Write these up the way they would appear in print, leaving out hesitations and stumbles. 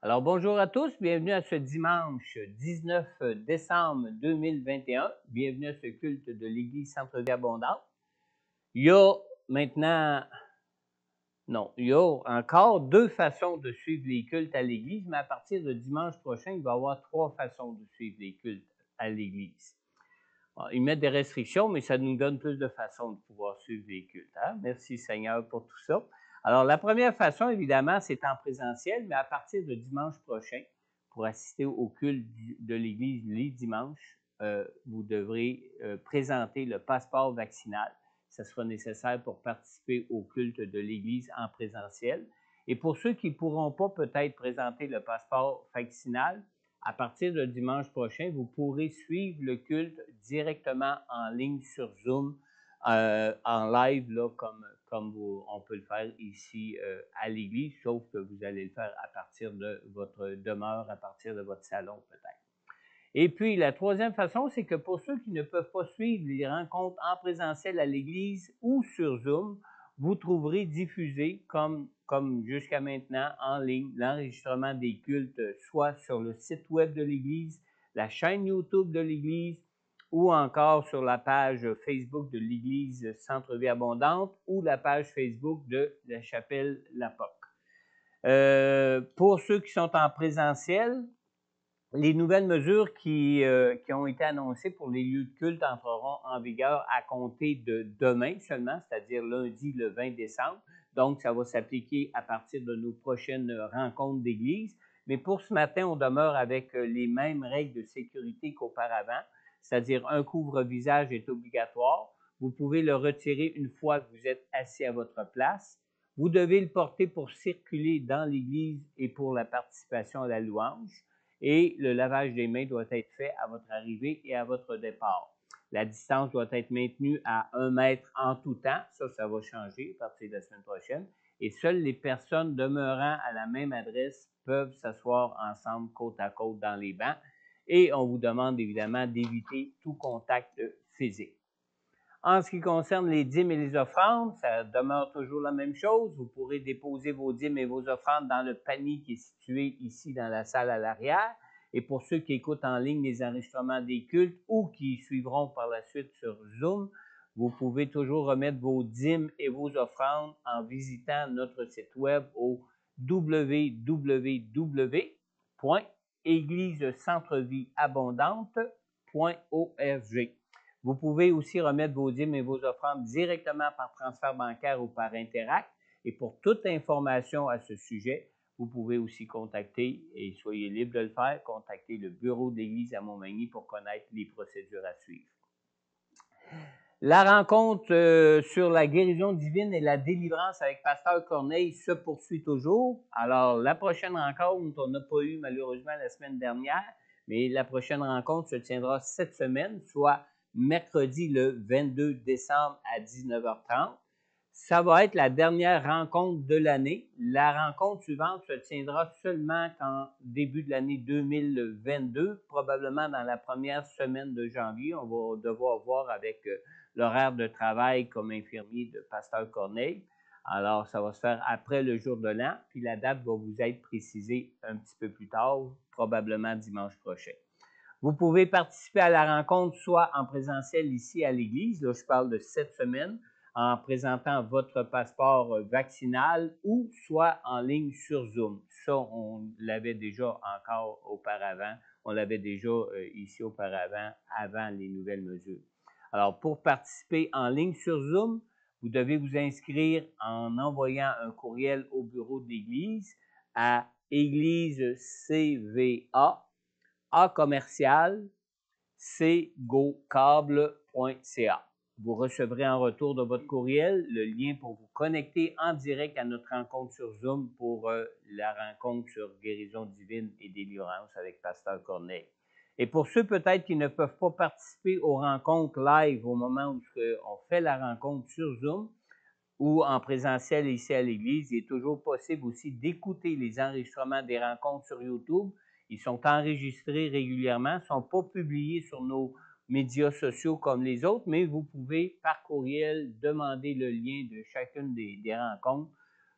Alors, bonjour à tous, bienvenue à ce dimanche 19 décembre 2021. Bienvenue à ce culte de l'Église Centre-Vie Abondante. Il y a maintenant, il y a encore deux façons de suivre les cultes à l'Église, mais à partir de dimanche prochain, il va y avoir trois façons de suivre les cultes à l'Église. Bon, ils mettent des restrictions, mais ça nous donne plus de façons de pouvoir suivre les cultes. Hein? Merci Seigneur pour tout ça. Alors, la première façon, évidemment, c'est en présentiel, mais à partir de dimanche prochain, pour assister au culte de l'Église les dimanches, vous devrez présenter le passeport vaccinal. Ça sera nécessaire pour participer au culte de l'Église en présentiel. Et pour ceux qui ne pourront pas peut-être présenter le passeport vaccinal, à partir de dimanche prochain, vous pourrez suivre le culte directement en ligne sur Zoom, en live, là, comme on peut le faire ici à l'église, sauf que vous allez le faire à partir de votre demeure, à partir de votre salon peut-être. Et puis, la troisième façon, c'est que pour ceux qui ne peuvent pas suivre les rencontres en présentiel à l'église ou sur Zoom, vous trouverez diffusé, comme jusqu'à maintenant, en ligne, l'enregistrement des cultes, soit sur le site web de l'Église, la chaîne YouTube de l'Église, ou encore sur la page Facebook de l'Église Centre-Vie Abondante ou la page Facebook de la Chapelle La Porte. Pour ceux qui sont en présentiel, les nouvelles mesures qui ont été annoncées pour les lieux de culte entreront en vigueur à compter de demain seulement, c'est-à-dire lundi le 20 décembre. Donc, ça va s'appliquer à partir de nos prochaines rencontres d'église. Mais pour ce matin, on demeure avec les mêmes règles de sécurité qu'auparavant, c'est-à-dire un couvre-visage est obligatoire. Vous pouvez le retirer une fois que vous êtes assis à votre place. Vous devez le porter pour circuler dans l'église et pour la participation à la louange. Et le lavage des mains doit être fait à votre arrivée et à votre départ. La distance doit être maintenue à 1 mètre en tout temps. Ça va changer à partir de la semaine prochaine. Et seules les personnes demeurant à la même adresse peuvent s'asseoir ensemble côte à côte dans les bancs. Et on vous demande évidemment d'éviter tout contact physique. En ce qui concerne les dîmes et les offrandes, ça demeure toujours la même chose. Vous pourrez déposer vos dîmes et vos offrandes dans le panier qui est situé ici dans la salle à l'arrière. Et pour ceux qui écoutent en ligne les enregistrements des cultes ou qui suivront par la suite sur Zoom, vous pouvez toujours remettre vos dîmes et vos offrandes en visitant notre site web au www.églisecentrevieabondante.org. Vous pouvez aussi remettre vos dîmes et vos offrandes directement par transfert bancaire ou par Interact. Et pour toute information à ce sujet, vous pouvez aussi contacter, et soyez libre de le faire, contacter le bureau d'église à Montmagny pour connaître les procédures à suivre. La rencontre sur la guérison divine et la délivrance avec Pasteur Corneille se poursuit toujours. Alors, la prochaine rencontre, on n'a pas eu malheureusement la semaine dernière, mais la prochaine rencontre se tiendra cette semaine, soit mercredi le 22 décembre à 19h30. Ça va être la dernière rencontre de l'année. La rencontre suivante se tiendra seulement qu'en début de l'année 2022, probablement dans la première semaine de janvier. On va devoir voir avec l'horaire de travail comme infirmier de Pasteur Corneille. Alors, ça va se faire après le jour de l'an, puis la date va vous être précisée un petit peu plus tard, probablement dimanche prochain. Vous pouvez participer à la rencontre soit en présentiel ici à l'église, là je parle de cette semaine, en présentant votre passeport vaccinal ou soit en ligne sur Zoom. Ça, on l'avait déjà encore auparavant, on l'avait déjà ici auparavant, avant les nouvelles mesures. Alors, pour participer en ligne sur Zoom, vous devez vous inscrire en envoyant un courriel au bureau de l'Église à église-cva @cgocable.ca. Vous recevrez en retour de votre courriel le lien pour vous connecter en direct à notre rencontre sur Zoom pour la rencontre sur guérison divine et délivrance avec Pasteur Corneille. Et pour ceux peut-être qui ne peuvent pas participer aux rencontres live au moment où on fait la rencontre sur Zoom ou en présentiel ici à l'église, il est toujours possible aussi d'écouter les enregistrements des rencontres sur YouTube. Ils sont enregistrés régulièrement, ne sont pas publiés sur nos médias sociaux comme les autres, mais vous pouvez par courriel demander le lien de chacune des rencontres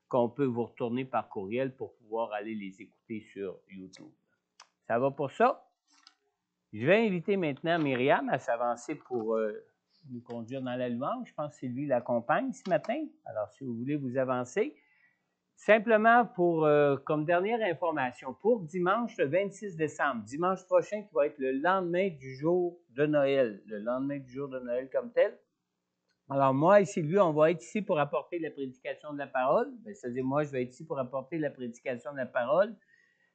qu'on peut vous retourner par courriel pour pouvoir aller les écouter sur YouTube. Ça va pour ça? Je vais inviter maintenant Myriam à s'avancer pour nous conduire dans la louange. Je pense que Sylvie l'accompagne ce matin. Alors, si vous voulez vous avancer. Simplement pour, comme dernière information, pour dimanche le 26 décembre, dimanche prochain qui va être le lendemain du jour de Noël, le lendemain du jour de Noël comme tel. Alors moi et Sylvie, on va être ici pour apporter la prédication de la parole. C'est-à-dire moi, je vais être ici pour apporter la prédication de la parole.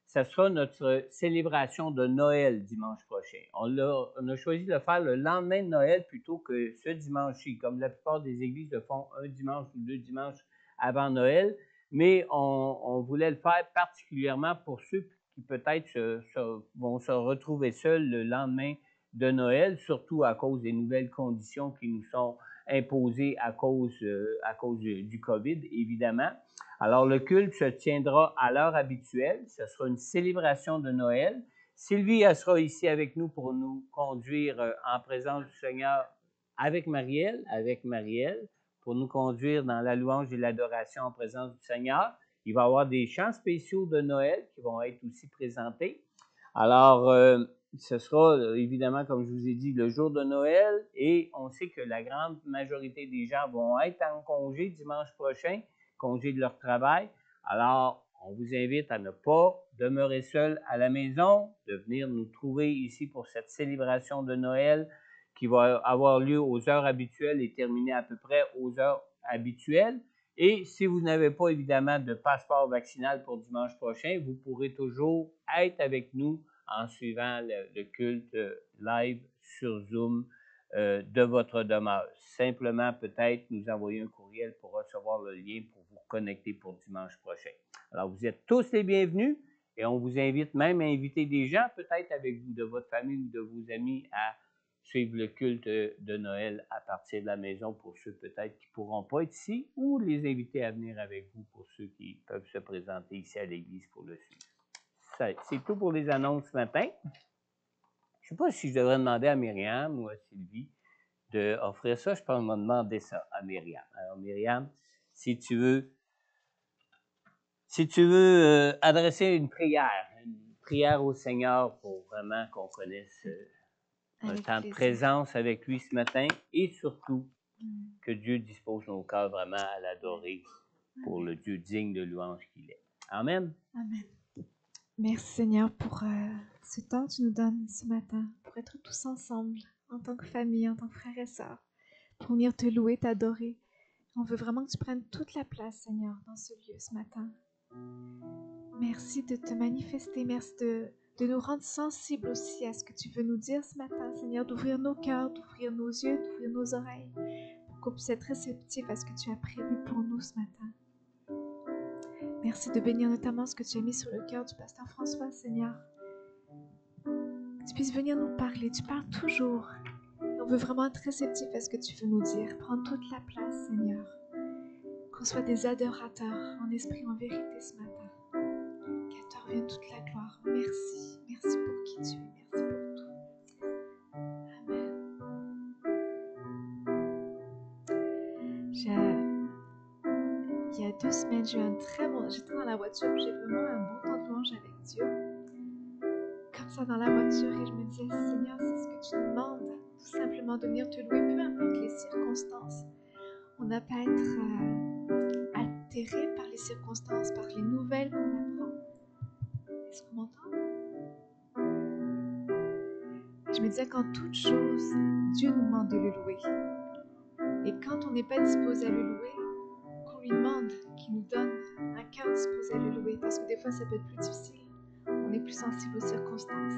Ça sera notre célébration de Noël dimanche prochain. On a choisi de le faire le lendemain de Noël plutôt que ce dimanche-ci, comme la plupart des églises le font un dimanche ou 2 dimanches avant Noël. Mais on voulait le faire particulièrement pour ceux qui peut-être vont se retrouver seuls le lendemain de Noël, surtout à cause des nouvelles conditions qui nous sont imposées à cause du COVID, évidemment. Alors, le culte se tiendra à l'heure habituelle. Ce sera une célébration de Noël. Sylvie, elle sera ici avec nous pour nous conduire en présence du Seigneur avec Marielle, pour nous conduire dans la louange et l'adoration en présence du Seigneur. Il va y avoir des chants spéciaux de Noël qui vont être aussi présentés. Alors, ce sera évidemment, comme je vous ai dit, le jour de Noël et on sait que la grande majorité des gens vont être en congé dimanche prochain, congé de leur travail. Alors, on vous invite à ne pas demeurer seul à la maison, de venir nous trouver ici pour cette célébration de Noël qui va avoir lieu aux heures habituelles et terminer à peu près aux heures habituelles. Et si vous n'avez pas évidemment de passeport vaccinal pour dimanche prochain, vous pourrez toujours être avec nous en suivant le culte live sur Zoom de votre demeure. Simplement peut-être nous envoyer un courriel pour recevoir le lien pour vous connecter pour dimanche prochain. Alors vous êtes tous les bienvenus et on vous invite même à inviter des gens peut-être avec vous, de votre famille ou de vos amis à suivre le culte de Noël à partir de la maison pour ceux peut-être qui ne pourront pas être ici ou les inviter à venir avec vous pour ceux qui peuvent se présenter ici à l'église pour le suivre. C'est tout pour les annonces ce matin. Je ne sais pas si je devrais demander à Myriam ou à Sylvie d'offrir ça. Je pense qu'on va demander ça à Myriam. Alors Myriam, si tu veux adresser une prière au Seigneur pour vraiment qu'on connaisse un temps de présence avec lui ce matin et surtout que Dieu dispose nos cœurs vraiment à l'adorer pour le Dieu digne de louange qu'il est. Amen. Amen. Merci Seigneur pour ce temps que tu nous donnes ce matin, pour être tous ensemble, en tant que famille, en tant que frères et sœurs, pour venir te louer, t'adorer. On veut vraiment que tu prennes toute la place, Seigneur, dans ce lieu ce matin. Merci de te manifester, merci de nous rendre sensibles aussi à ce que tu veux nous dire ce matin, Seigneur, d'ouvrir nos cœurs, d'ouvrir nos yeux, d'ouvrir nos oreilles, pour qu'on puisse être réceptifs à ce que tu as prévu pour nous ce matin. Merci de bénir notamment ce que tu as mis sur le cœur du pasteur François, Seigneur. Que tu puisses venir nous parler, tu parles toujours. On veut vraiment être réceptif à ce que tu veux nous dire. Prends toute la place, Seigneur. Qu'on soit des adorateurs en esprit, en vérité ce matin. Qu'à toi revienne toute la gloire. Merci. Merci pour qui tu es. Merci pour tout. Amen. Il y a 2 semaines, j'étais dans la voiture, j'ai vraiment un bon temps de louange avec Dieu. Comme ça dans la voiture, et je me disais, Seigneur, c'est ce que tu nous demandes, tout simplement de venir te louer, peu importe les circonstances. On n'a pas à être altéré par les circonstances, par les nouvelles qu'on apprend. Est-ce qu'on m'entend? Je me disais qu'en toute chose, Dieu nous demande de le louer. Et quand on n'est pas disposé à le louer, qu'on lui demande qu'il nous donne un cœur disposé à le louer, parce que des fois ça peut être plus difficile. On est plus sensible aux circonstances.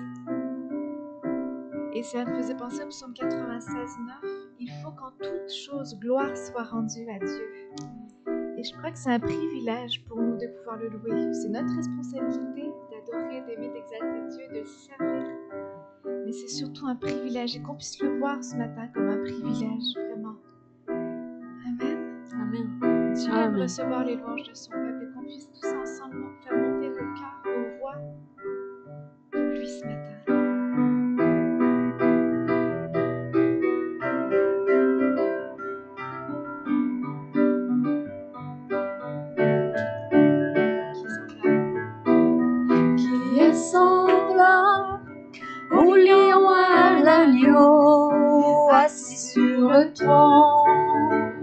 Et ça me faisait penser au psaume 96, 9. Il faut qu'en toute chose, gloire soit rendue à Dieu. Et je crois que c'est un privilège pour nous de pouvoir le louer. C'est notre responsabilité d'adorer, d'aimer, d'exalter Dieu, de le servir. Mais c'est surtout un privilège et qu'on puisse le voir ce matin comme un privilège, vraiment. Amen. Amen. Dieu aime recevoir les louanges de son peuple et qu'on puisse tous ensemble faire monter le cœur, nos voix pour lui ce matin. sur le trône.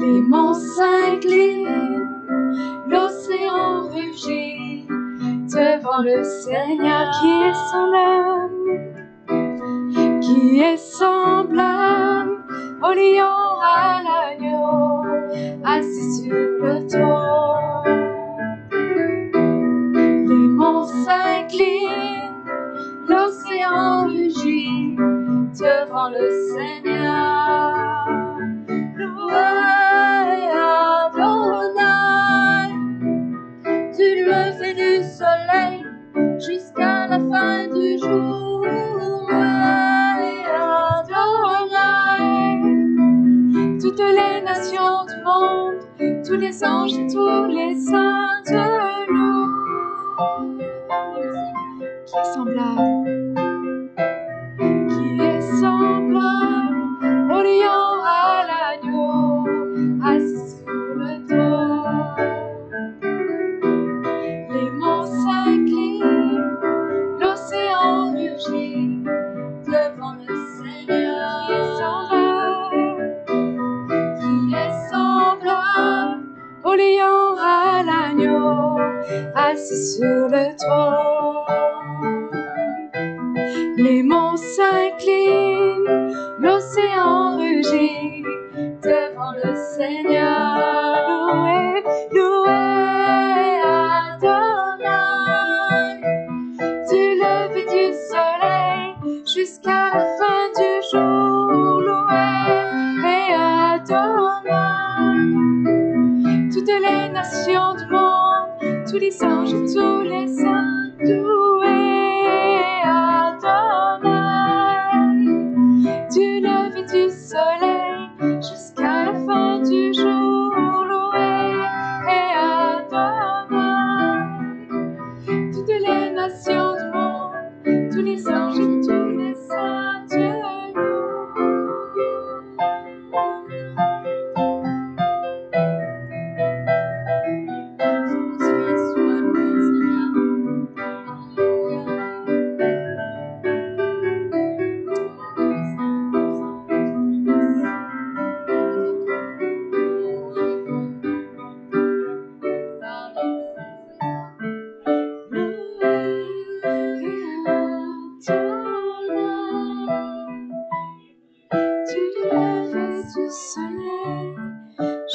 Les monts s'inclinent, l'océan rugit devant le Seigneur qui est semblable au lion à l'agneau, assis sur le trône. Les monts s'inclinent, l'océan rugit devant le Seigneur. Louez Adonai, du lever du soleil jusqu'à la fin du jour. Louez Adonai, toutes les nations du monde, tous les anges et tous les saints te louent. Qui est semblable au lion à l'agneau, assis sur le trône. Les monts s'inclinent, l'océan rugit devant le Seigneur. Qui est semblable au lion à l'agneau, assis sur le trône. Les monts s'inclinent, l'océan rugit devant le Seigneur. Louez, louez Adonai, du lever du soleil jusqu'à la fin du jour. Louez Adonai, toutes les nations du monde, tous les anges et tous les saints. Louez Adonai, du lever du soleil jusqu'à la fin du jour. Louez Adonai, toutes les nations du monde, tous les anges et tous les saints te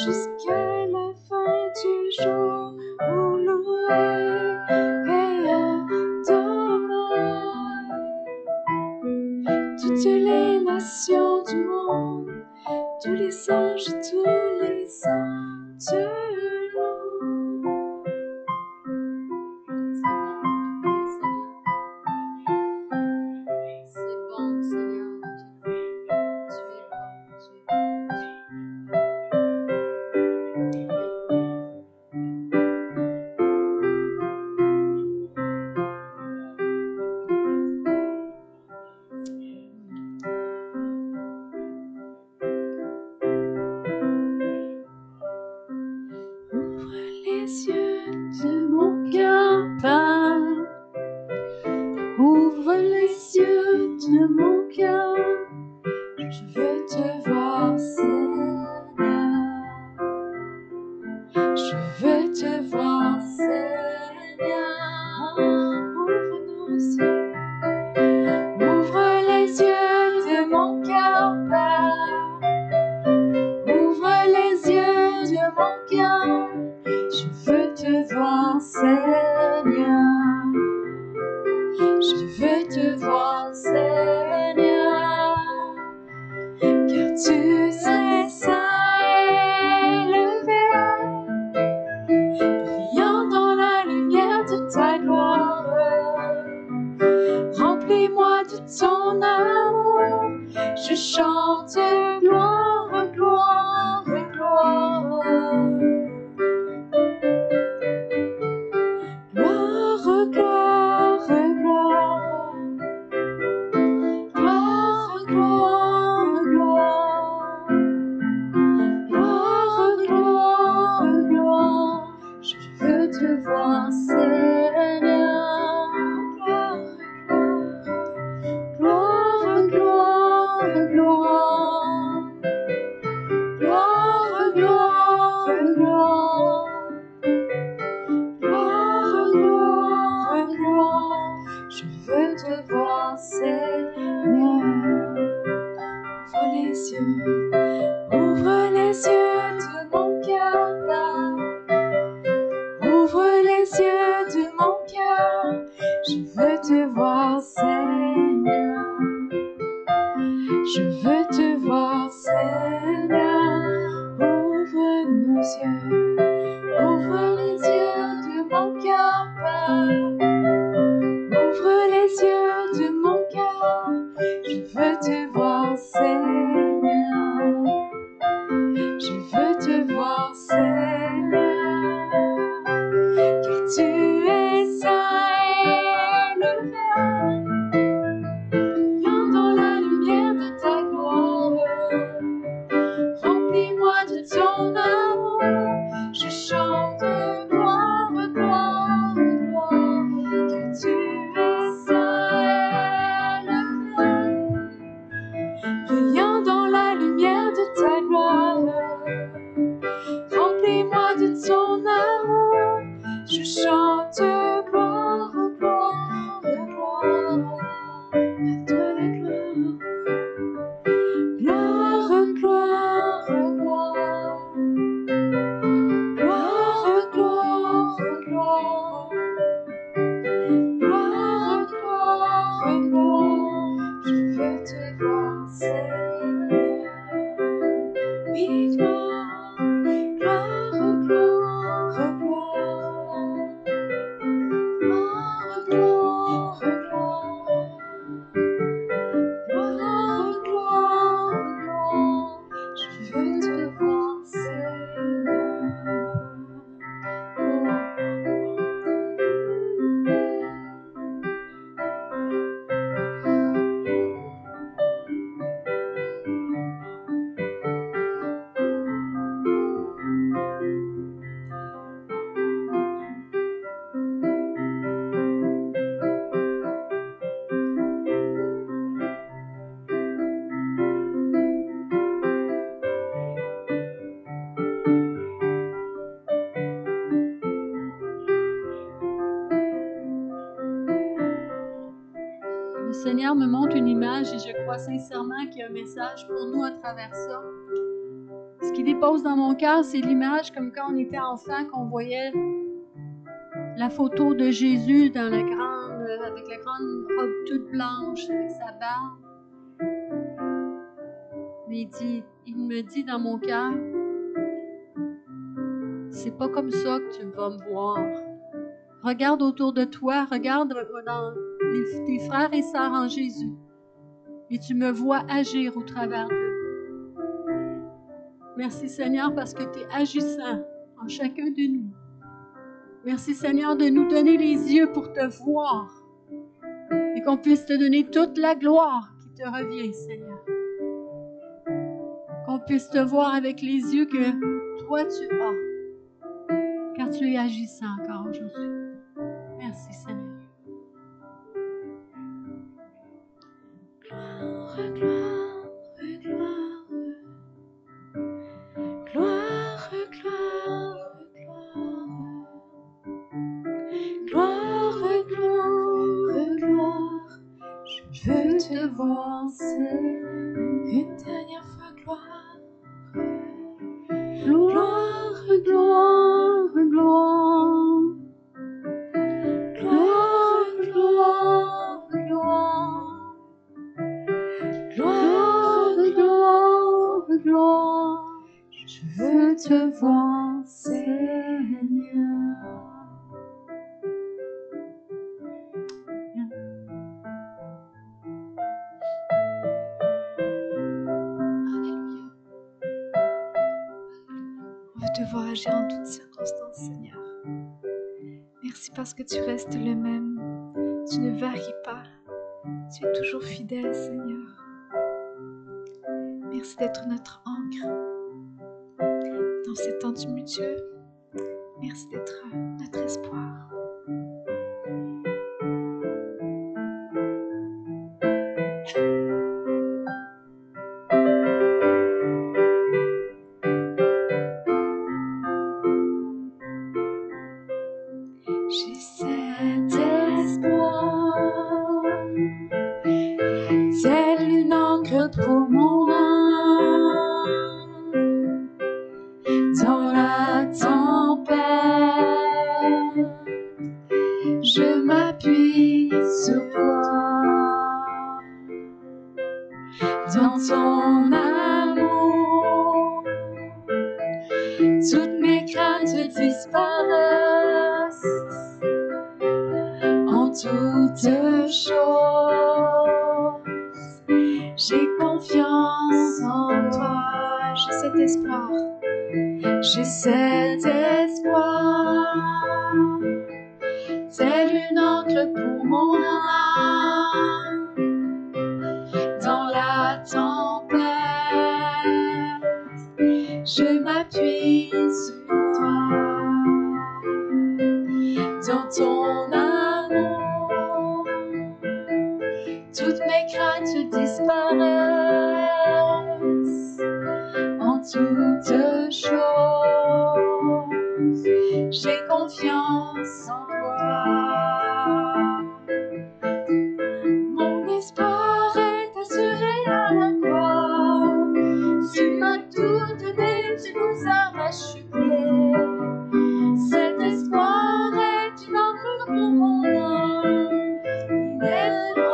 jusqu'à la fin du jour, vous louez Adonai. Toutes les nations du monde, tous les anges et tous les saints te louent. C'est bon, Seigneur, tu es bon, tu es bon. Ouvre les yeux de mon cœur, Père. Ouvre les yeux de mon cœur. Je veux te voir, Seigneur. Je veux te voir, Seigneur. Ouvre nos yeux. Ouvre les yeux de mon cœur, Père. Ouvre les yeux de mon cœur. Je veux te voir, Seigneur. Je veux te voir, Seigneur. Car tu es saint élevé, brillant dans la lumière de ta gloire. Remplis-moi de ton amour, je chante gloire, gloire, gloire. Gloire, gloire, gloire. Gloire, gloire, gloire. Gloire, gloire, gloire. Je veux te voir, Seigneur. Gloire, gloire, gloire, gloire. Seigneur me montre une image et je crois sincèrement qu'il y a un message pour nous à travers ça. Ce qui dépose dans mon cœur, c'est l'image comme quand on était enfant, qu'on voyait la photo de Jésus dans avec la grande robe toute blanche, avec sa barbe. Mais il me dit dans mon cœur, c'est pas comme ça que tu vas me voir. Regarde autour de toi, regarde dans tes frères et sœurs en Jésus. Et tu me vois agir au travers d'eux. Merci Seigneur parce que tu es agissant en chacun de nous. Merci Seigneur de nous donner les yeux pour te voir et qu'on puisse te donner toute la gloire qui te revient, Seigneur. Qu'on puisse te voir avec les yeux que toi tu as, car tu es agissant encore aujourd'hui. Merci Seigneur. Gloire, gloire, gloire. Gloire, gloire, gloire. Gloire, gloire, gloire. Je veux te voir, une dernière fois, gloire. Gloire, gloire, gloire. Gloire, gloire, gloire. Gloire, gloire, gloire. Je veux te voir, Seigneur. Alléluia. On veut te voir agir en toutes circonstances, Seigneur. Merci parce que tu restes le même. Tu ne varies pas. Tu es toujours fidèle, Seigneur. Merci d'être notre ancre dans ces temps tumultueux. Merci d'être notre espoir. J'ai cet espoir, tel une encre pour mon âme, dans la tempête, je m'appuie sur toi, dans ton amour, toutes mes craintes disparaissent. En toutes choses, j'ai confiance en toi. J'ai cet espoir. J'ai cet espoir, tel une encre pour mon âme, dans la tempête, je m'appuie sur toi, dans ton amour, toutes mes craintes disparaissent. En toutes choses, j'ai confiance en toi. Mon espoir est assuré à la croix. Tu m'as tout donné, tu nous as rachetés. Cet espoir est une encre pour mon âme. Il est là.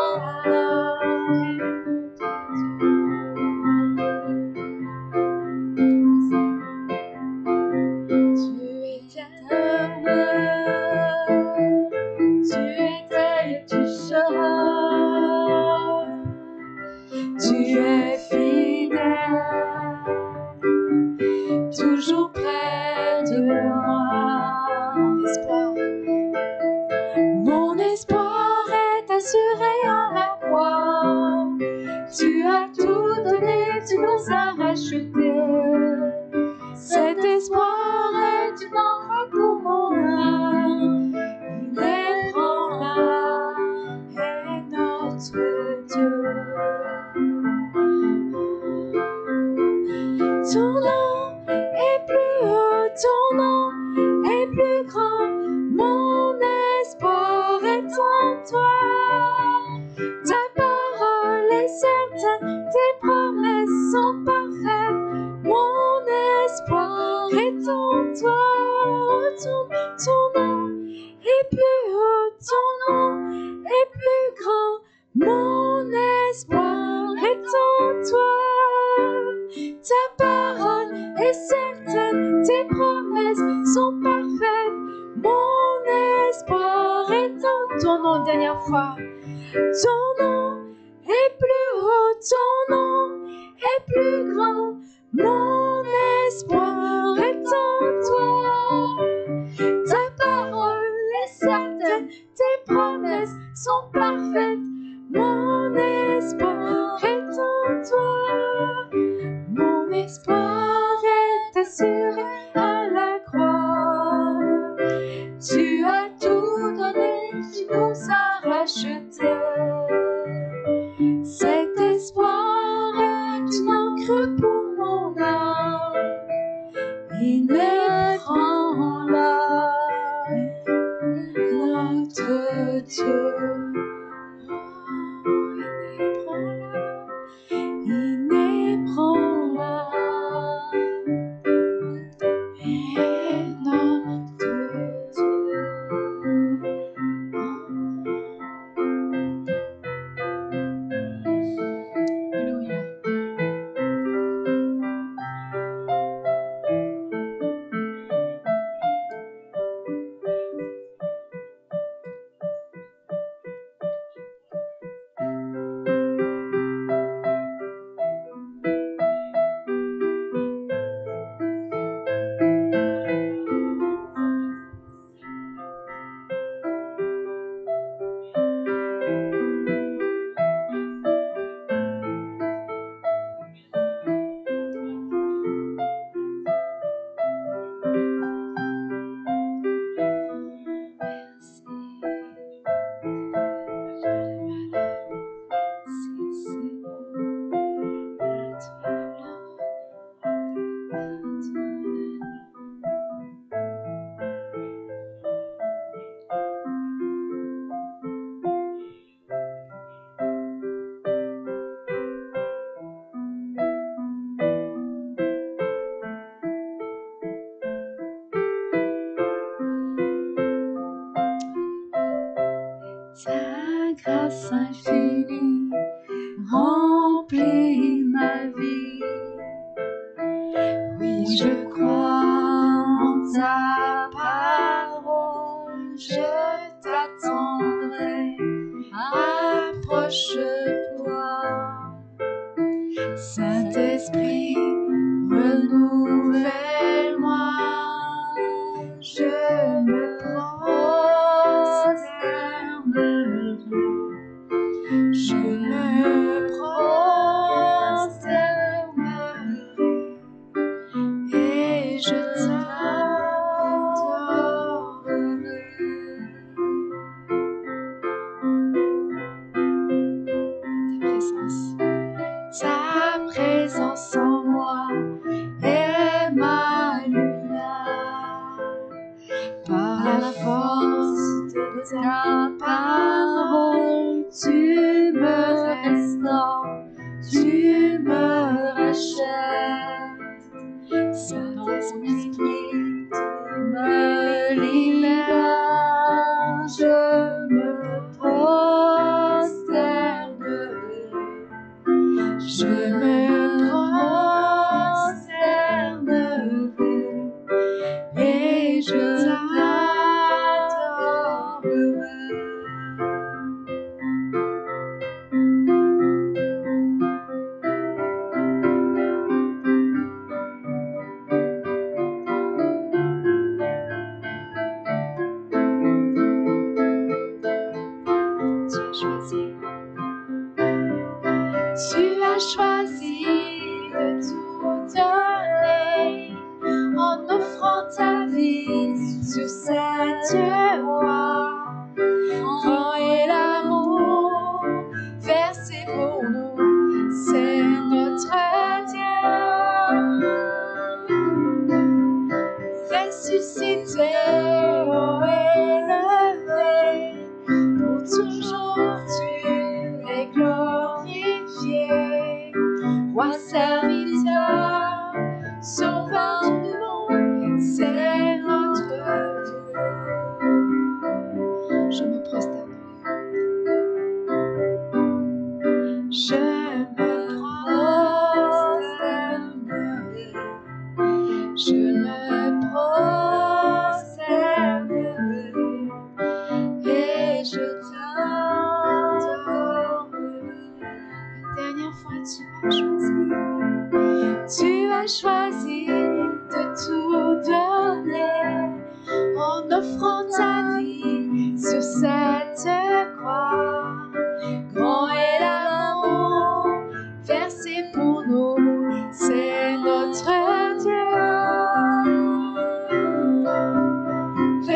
Tu es éternel, tu étais et tu seras. Tu es fidèle, toujours près de moi. Mon espoir est assuré à la croix. Tu as tout donné, tu nous as rachetés. Cet espoir est une encre pour mon âme. Il est grand là, est notre Dieu. Ton nom est plus haut, ton nom est plus grand. Mon espoir est en toi. Ta ton nom est plus haut, ton nom est plus grand. Mon espoir est en toi. Ta parole est certaine, tes promesses sont parfaites. Mon espoir est en ton nom. Une dernière fois. Ton nom est plus haut, ton nom est plus grand. Mon espoir est en toi. Ta parole est certaine, tes promesses sont parfaites. Mon espoir est en toi. Mon espoir est assuré à la croix. Tu as tout donné, tu nous as rachetés. Cet espoir est une encre pour mon âme. Inébranlable, notre Dieu. Ta grâce infinie remplit ma vie. Oui, je crois en ta parole, je t'attendrai. Approche-toi, Saint-Esprit, renouvelle-moi. Je me prosternerai. Je me prosternerai et je t'adorerai. Ta présence en moi est ma lumière. Par la force de ta parole, tu me restaures, tu me rachètes. Saint-Esprit, tu me libères. Je me prosternerai. Je me prosternerai et je t'adorerai. Tu as choisi de tout donner en offrant ta vie sur cette croix. Grand est l'amour versé pour nous, c'est notre Dieu. Ressuscité, oh élevé, pour toujours tu es glorifié. Roi serviteur, sauveur du monde, c'est notre Dieu.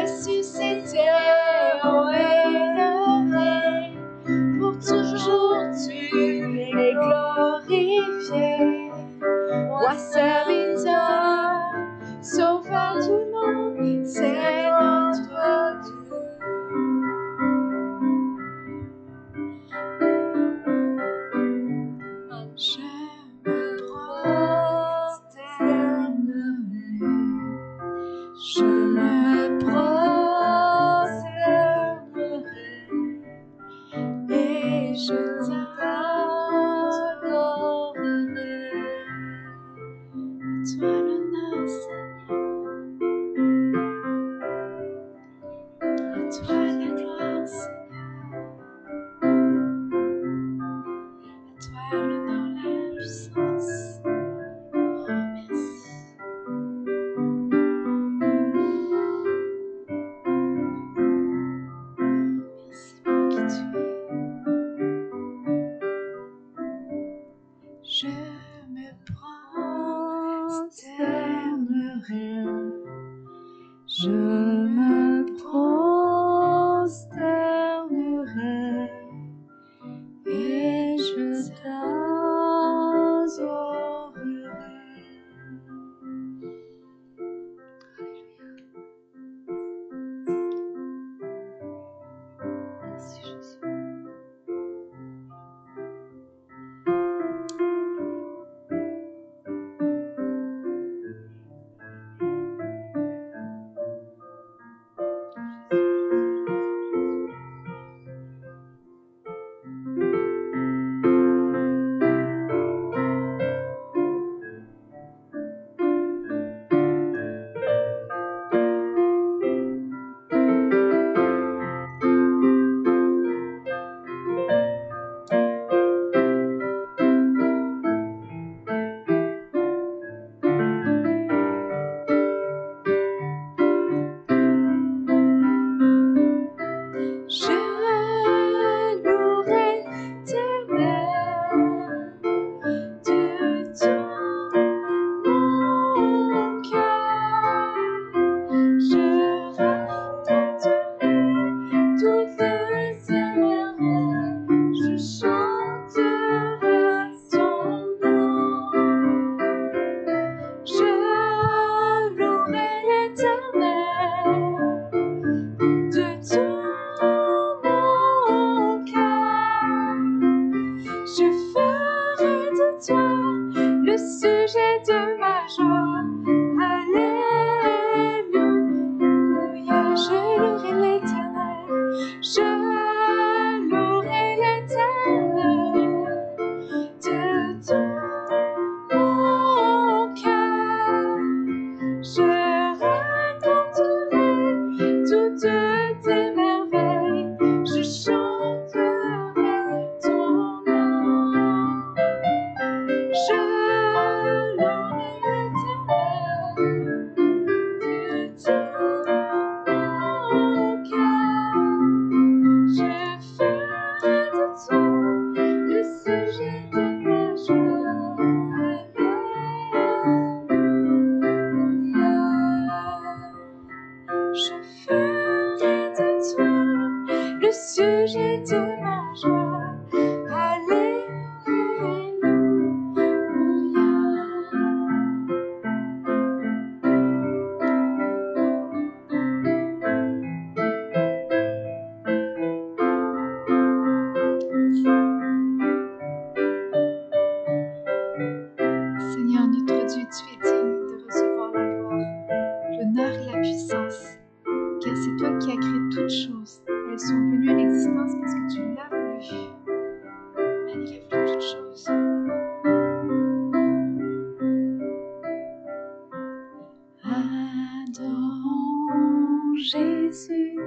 ressuscité, oh élevé, pour toujours tu es glorifié. Roi serviteur, sauveur du monde, c'est notre Dieu. Je me prosternerai, je me prosternerai et je t'adorerai. À toi l'honneur, Seigneur. À toi la gloire, Seigneur. À toi l'honneur, la puissance. Oh, merci. Merci pour qui tu es. Je me prosternerai, je me prosternerai et je t'adorerai. Merci Jésus. Je louerai l'Éternel de tout mon cœur. Je raconterai toutes ses merveilles. Je chanterai son nom. Je louerai l'Éternel de tout mon cœur. Je ferai de toi le sujet de ma joie. Alléluia. Je louerai l'Éternel. Je louerai l'Éternel de tout mon cœur. Je raconterai toutes tes merveilles. Je chanterai ton nom. Je louerai l'Éternel de tout mon cœur. Je ferai de toi le sujet de ma joie. Alléluia. Je ferai de toi le sujet de ma joie. Seigneur notre Dieu, tu es digne de recevoir la gloire, l'honneur et la puissance, car c'est toi qui as créé toutes choses. Elles sont venues à l'existence parce que tu l'as voulu. Il a voulu toutes choses. Adorons Jésus,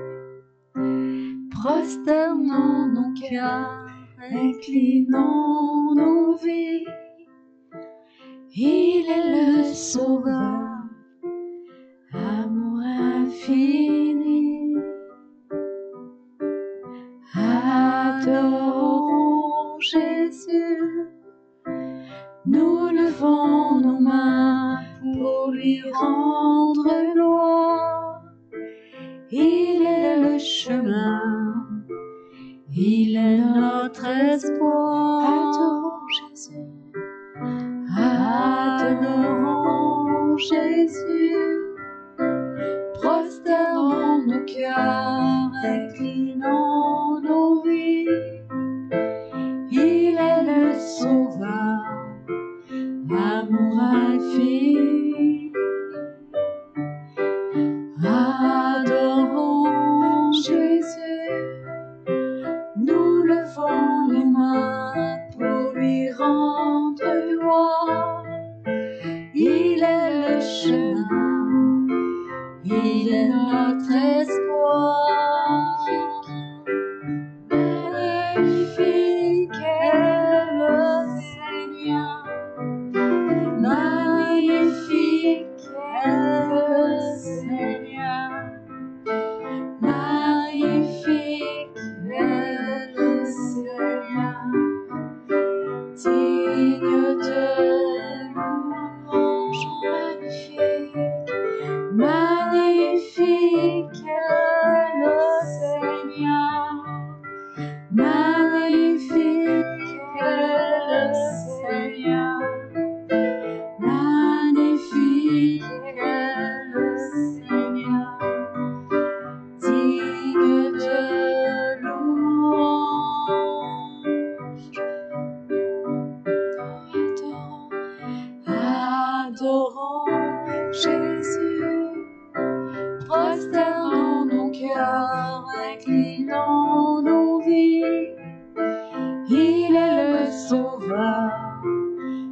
prosternons nos cœurs, inclinons nos vies. Il est le Sauveur, amour infini. Adorons Jésus, nous levons nos mains pour lui rendre gloire. le chemin, il est notre espoir. Adorons Jésus. Adorons Jésus, prosternons nos cœurs, inclinons nos vies. Il est le Sauveur, amour infini. Adorons Jésus, nous levons les mains pour lui rendre gloire. Il est le chemin, il est notre espoir. Magnifique est le Seigneur, magnifique est le Seigneur, magnifique est le Seigneur, digne de louange. Magnifique est le Seigneur, magnifique est le Seigneur, magnifique est le Seigneur, digne de louange. Adorons Jésus, prosternons nos cœurs, inclinons nos vies. Il est le Sauveur,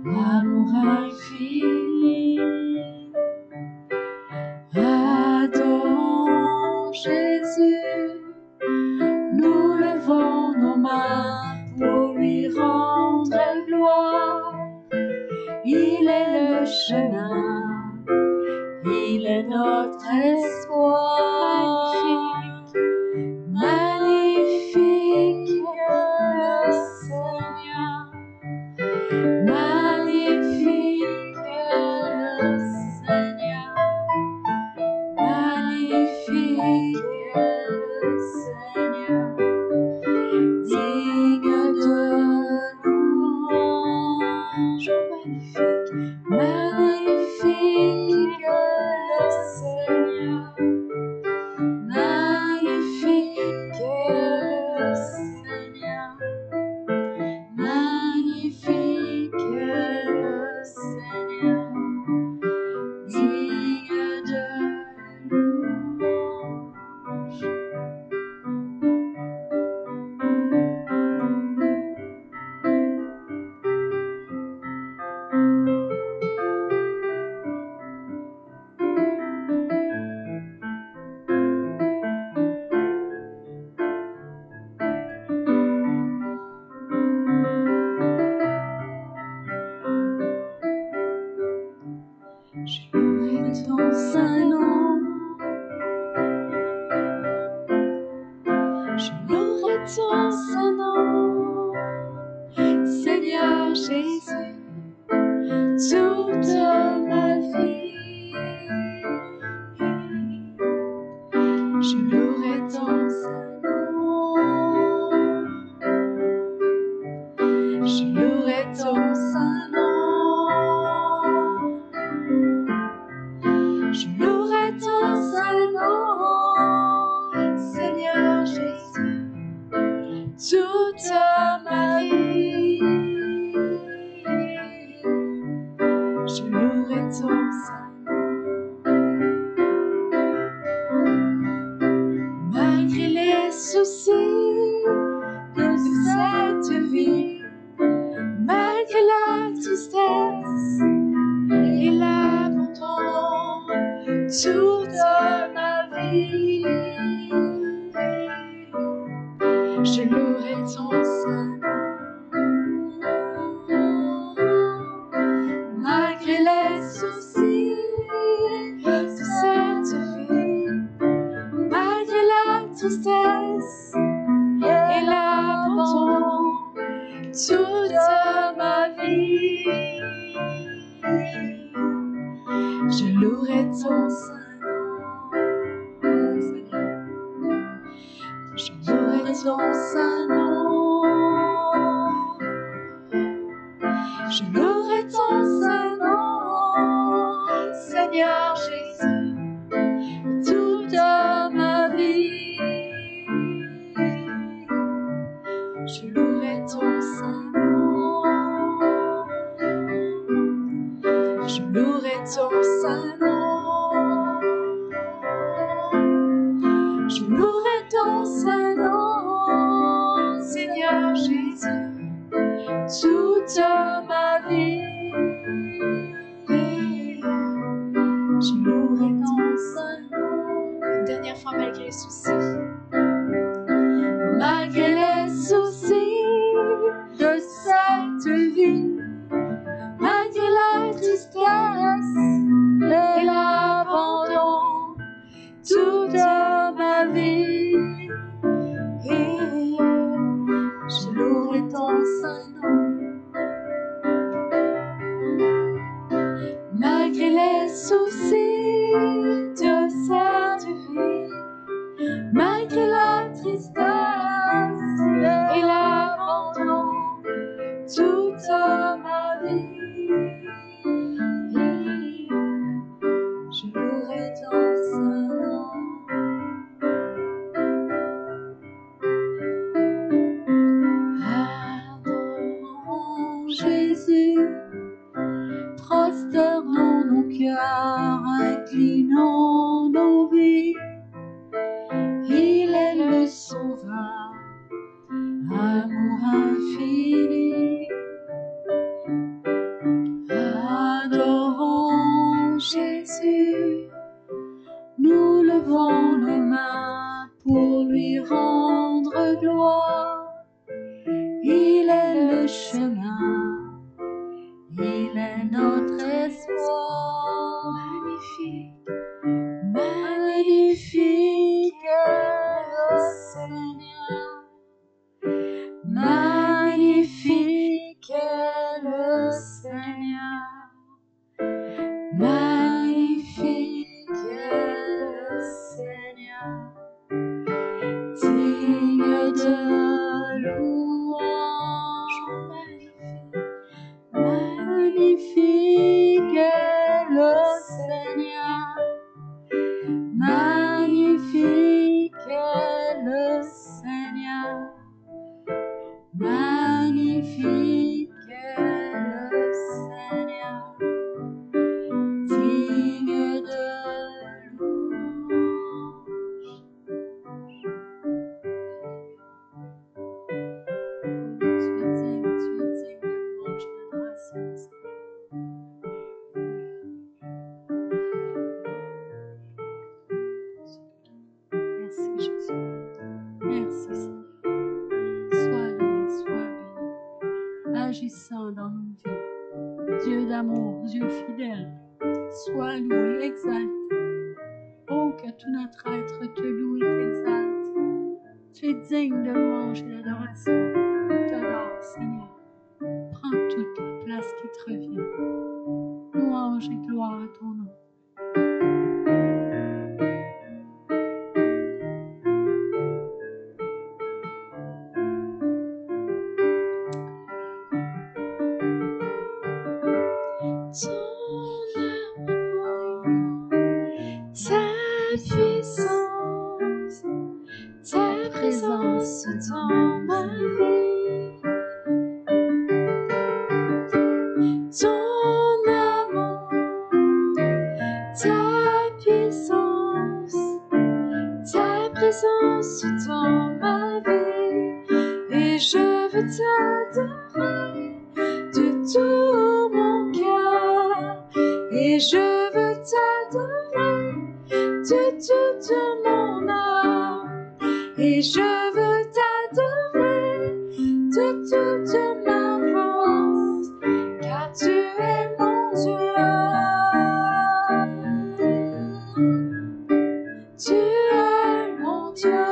amour infini. Adorons Jésus, nous levons nos mains pour lui rendre gloire. Il est le chemin, il est notre espoir. Magnifique est le Seigneur, magnifique est le Seigneur, magnifique est le Seigneur, digne de louange. Magnifique est le Seigneur, magnifique est le Seigneur, magnifique est le Seigneur, digne de louange. Je louerai ton saint nom, je louerai ton saint nom, Seigneur Jésus, toute ma vie. Je louerai ton saint nom, je louerai ton saint nom. Je louerai ton saint nom, Seigneur Jésus, toute ma vie. Je louerai ton saint nom. Malgré les soucis de cette vie, malgré la tristesse et l'abandon, toute ma vie, je louerai ton saint nom. Malgré les soucis de cette vie, malgré la tristesse et l'abandon, toute ma vie, je louerai ton saint nom, Seigneur. Je louerai ton saint nom. Je louerai ton saint nom, Seigneur Jésus, toute ma vie. Je louerai ton saint nom. Je louerai ton saint nom. Je louerai ton saint nom, Seigneur Jésus, toute ma vie. Je louerai ton saint nom. Une dernière fois, malgré les soucis. Malgré les soucis de cette vie, malgré la tristesse et l'abandon, toute ma vie, je louerai ton saint nom. Malgré les soucis de cette vie, malgré la tristesse et l'abandon, toute ma vie, je louerai ton saint nom. Adorons Jésus, prosternons nos cœurs, inclinons nos vies. Il est le sauveur, amour infini. Adorons Jésus, nous levons nos mains pour lui rendre gloire. Il est le chemin, il est notre espoir. Magnifique, magnifique est le Seigneur. Magnifique est le Seigneur. Magnifique est le Seigneur. Digne de louange. Magnifique est le Seigneur. Magnifique est le Seigneur. Magnifique est le Seigneur. Digne de louange. Tu es digne de louange et d'adoration, Seigneur. Merci Jésus. Merci Seigneur. Sois loué, sois béni. Agissant dans nos vies. Dieu d'amour, Dieu fidèle. Sois loué, exalté. Oh, que tout notre être te loue et t'exalte. Tu es digne de louange et d'adoration. T'adore, Seigneur. Prends toute la place qui te revient. Louange et gloire à ton nom. Ta présence dans ma vie, ton amour, ta puissance, ta présence dans ma vie, et je veux t'adorer de tout mon cœur, et je veux t'adorer de toute mon âme. Et je veux t'adorer de toute ma force, car tu es mon Dieu. Tu es mon Dieu.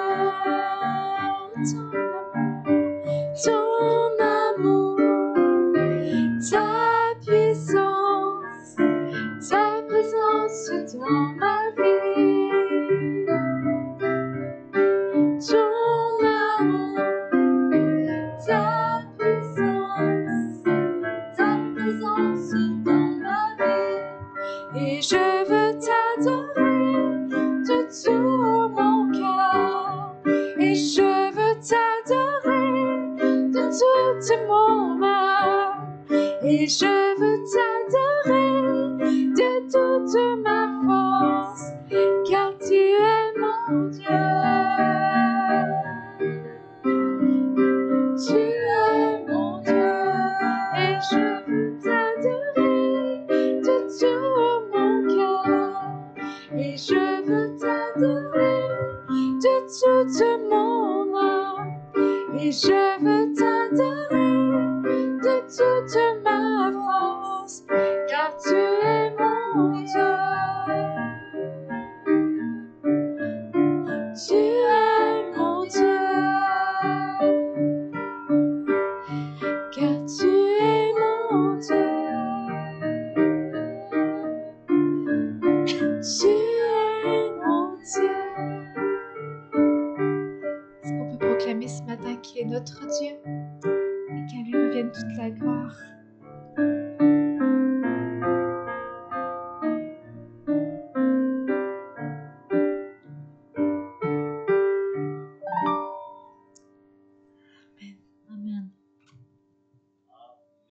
Ton amour, ta puissance, ta présence dans ma vie. Ton toute mon âme. Et je veux t'adorer de toute ma force, car tu es mon Dieu. Tu es mon Dieu, et je veux t'adorer de tout mon cœur. Et je veux t'adorer de toute mon âme. Et je veux t'adorer de toute ma force, car tu es mon Dieu. Tu es mon Dieu, car tu es mon Dieu. Tu es mon Dieu. Est-ce qu'on peut proclamer ce matin qu'il est notre Dieu et qu'à lui revienne toute la gloire?